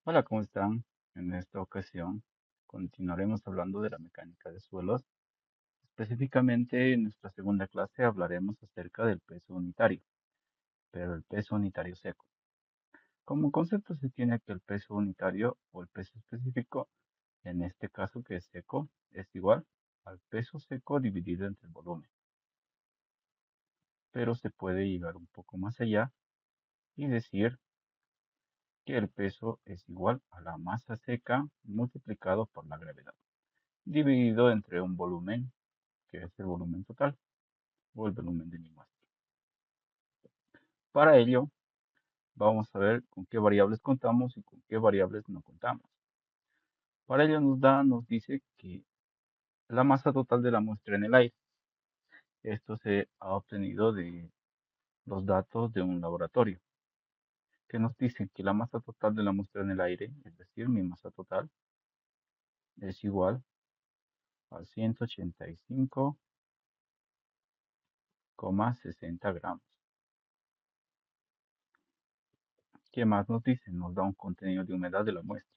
Hola, ¿cómo están? En esta ocasión continuaremos hablando de la mecánica de suelos. Específicamente en nuestra segunda clase hablaremos acerca del peso unitario, pero el peso unitario seco. Como concepto se tiene que el peso unitario o el peso específico, en este caso que es seco, es igual al peso seco dividido entre el volumen. Pero se puede llegar un poco más allá y decir que el peso es igual a la masa seca multiplicado por la gravedad, dividido entre un volumen, que es el volumen total, o el volumen de mi muestra. Para ello, vamos a ver con qué variables contamos y con qué variables no contamos. Para ello nos dice que la masa total de la muestra en el aire. Esto se ha obtenido de los datos de un laboratorio, que nos dicen que la masa total de la muestra en el aire, es decir, mi masa total, es igual a 185,60 gramos. ¿Qué más nos dice? Nos da un contenido de humedad de la muestra.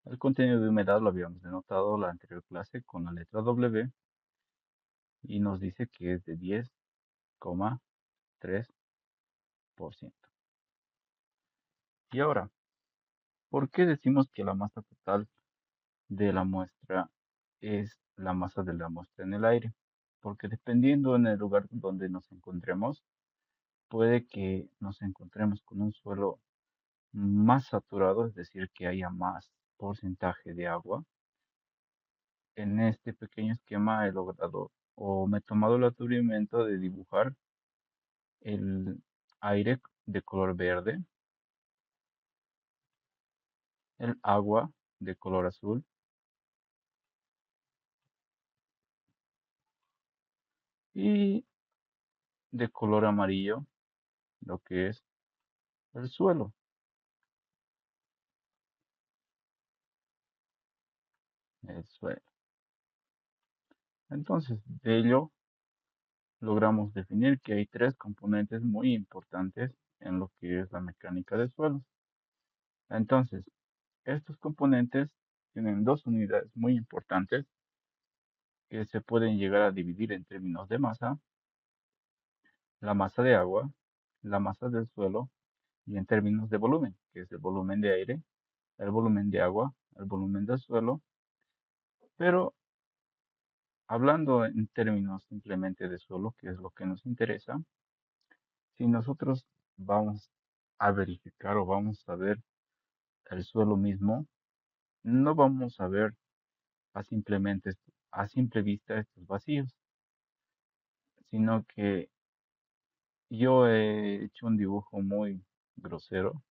El contenido de humedad lo habíamos denotado la anterior clase con la letra W y nos dice que es de 10,3%. Y ahora, ¿por qué decimos que la masa total de la muestra es la masa de la muestra en el aire? Porque dependiendo en el lugar donde nos encontremos, puede que nos encontremos con un suelo más saturado, es decir, que haya más porcentaje de agua. En este pequeño esquema he logrado o me he tomado el atrevimiento de dibujar el aire de color verde, el agua de color azul y de color amarillo lo que es el suelo. El suelo. Entonces, de ello logramos definir que hay tres componentes muy importantes en lo que es la mecánica de suelos. Entonces, estos componentes tienen dos unidades muy importantes que se pueden llegar a dividir en términos de masa, la masa de agua, la masa del suelo y en términos de volumen, que es el volumen de aire, el volumen de agua, el volumen del suelo, pero hablando en términos simplemente de suelo, que es lo que nos interesa, si nosotros vamos a verificar o vamos a ver el suelo mismo, no vamos a ver a simple vista estos vacíos, sino que yo he hecho un dibujo muy grosero,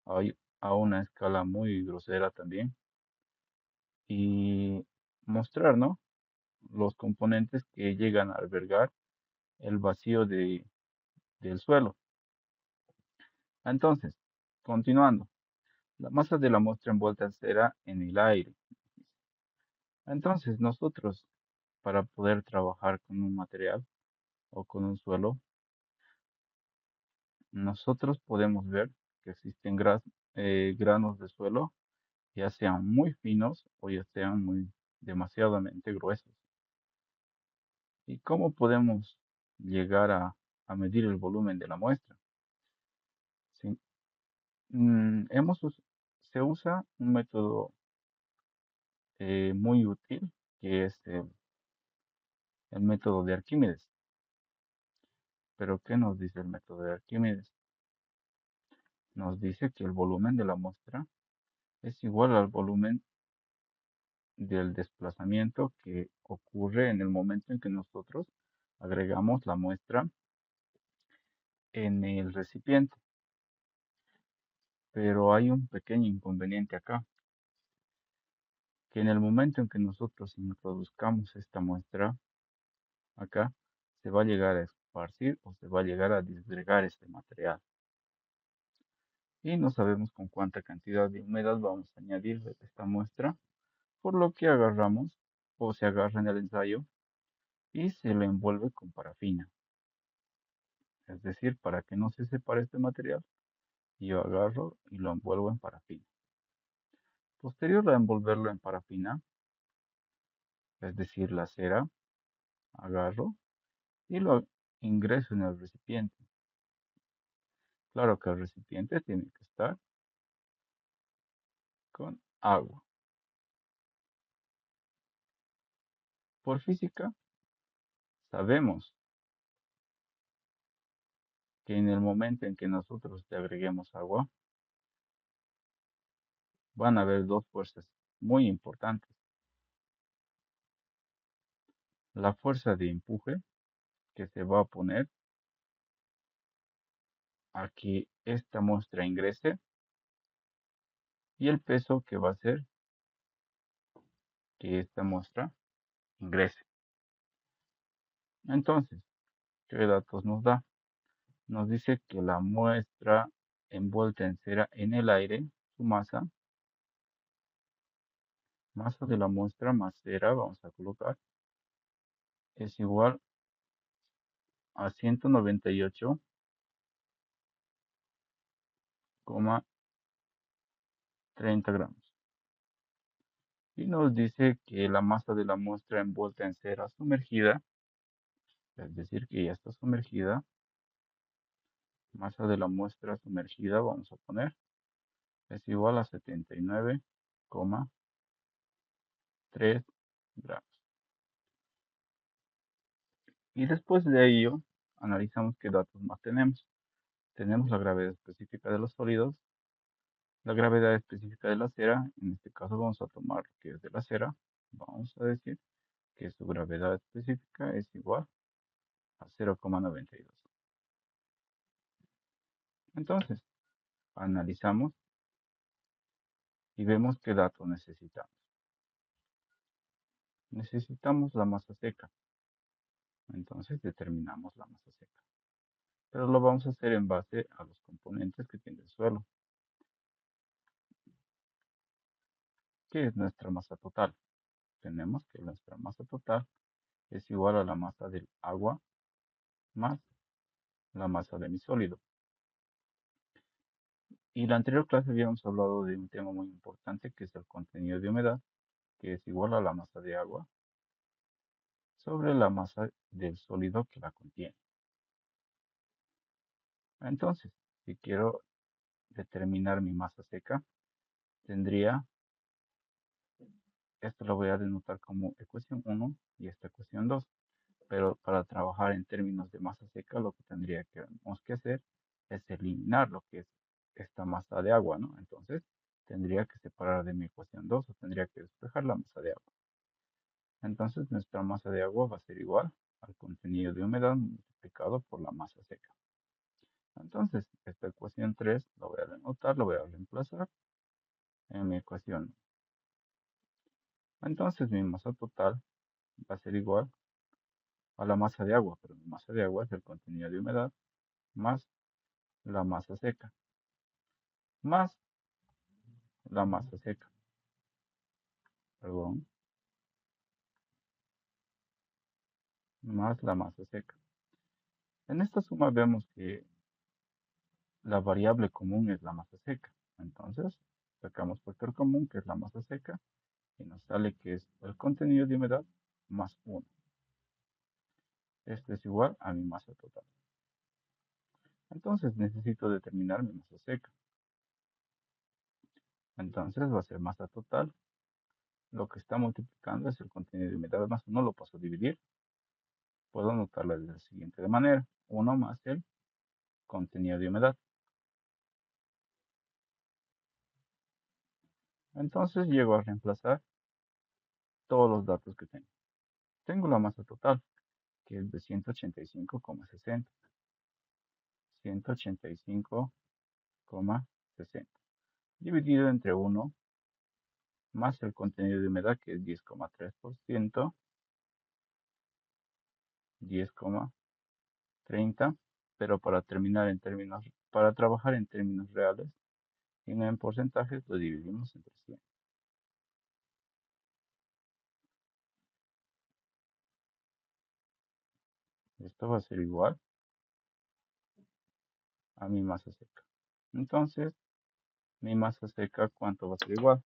a una escala muy grosera también, y mostrar, ¿no? Los componentes que llegan a albergar el vacío del suelo. Entonces, continuando, la masa de la muestra envuelta será en el aire. Entonces, nosotros, para poder trabajar con un material o con un suelo, nosotros podemos ver que existen granos de suelo, ya sean muy finos o ya sean demasiadamente gruesos. ¿Y cómo podemos llegar a medir el volumen de la muestra? Sí, hemos, se usa un método muy útil, que es el método de Arquímedes. Pero ¿qué nos dice el método de Arquímedes? Nos dice que el volumen de la muestra es igual al volumen del desplazamiento que ocurre en el momento en que nosotros agregamos la muestra en el recipiente. Pero hay un pequeño inconveniente acá, que en el momento en que nosotros introduzcamos esta muestra acá, se va a llegar a esparcir o se va a llegar a disgregar este material. Y no sabemos con cuánta cantidad de humedad vamos a añadir de esta muestra, por lo que agarramos o se agarra en el ensayo y se le envuelve con parafina. Es decir, para que no se separe este material, yo agarro y lo envuelvo en parafina. Posterior a envolverlo en parafina, es decir, la cera, agarro y lo ingreso en el recipiente. Claro que el recipiente tiene que estar con agua. Por física, sabemos que en el momento en que nosotros le agreguemos agua, van a haber dos fuerzas muy importantes. La fuerza de empuje que se va a poner a que esta muestra ingrese y el peso que va a hacer que esta muestra ingrese. Entonces, ¿qué datos nos da? Nos dice que la muestra envuelta en cera en el aire, su masa de la muestra más cera, vamos a colocar, es igual a 198,30 gramos. Y nos dice que la masa de la muestra envuelta en cera sumergida, es decir, que ya está sumergida, masa de la muestra sumergida, vamos a poner, es igual a 79,3 gramos. Y después de ello, analizamos qué datos más tenemos. Tenemos la gravedad específica de los sólidos, la gravedad específica de la cera, en este caso vamos a tomar lo que es de la cera, vamos a decir que su gravedad específica es igual a 0,92. Entonces, analizamos y vemos qué datos necesitamos. Necesitamos la masa seca, entonces determinamos la masa seca. Pero lo vamos a hacer en base a los componentes que tiene el suelo. ¿Qué es nuestra masa total? Tenemos que nuestra masa total es igual a la masa del agua más la masa de mi sólido. Y en la anterior clase habíamos hablado de un tema muy importante que es el contenido de humedad, que es igual a la masa de agua sobre la masa del sólido que la contiene. Entonces, si quiero determinar mi masa seca, tendría, esto lo voy a denotar como ecuación 1 y esta ecuación 2. Pero para trabajar en términos de masa seca, lo que tendríamos que hacer es eliminar lo que es esta masa de agua, ¿no? Entonces, tendría que separar de mi ecuación 2 o tendría que despejar la masa de agua. Entonces, nuestra masa de agua va a ser igual al contenido de humedad multiplicado por la masa seca. Entonces, esta ecuación 3 la voy a denotar, la voy a reemplazar en mi ecuación. Entonces, mi masa total va a ser igual a la masa de agua, pero mi masa de agua es el contenido de humedad más la masa seca, más la masa seca, perdón, más la masa seca. En esta suma vemos que la variable común es la masa seca. Entonces, sacamos factor común, que es la masa seca, y nos sale que es el contenido de humedad más 1. Esto es igual a mi masa total. Entonces, necesito determinar mi masa seca. Entonces, va a ser masa total. Lo que está multiplicando es el contenido de humedad más 1, lo paso a dividir. Puedo anotarla de la siguiente manera. 1 más el contenido de humedad. Entonces llego a reemplazar todos los datos que tengo. Tengo la masa total, que es de 185,60. 185,60. Dividido entre 1 más el contenido de humedad, que es 10,3%. 10,30. Pero para trabajar en términos reales y no en porcentajes, lo dividimos entre 100. Esto va a ser igual a mi masa seca. Entonces, mi masa seca, ¿cuánto va a ser igual?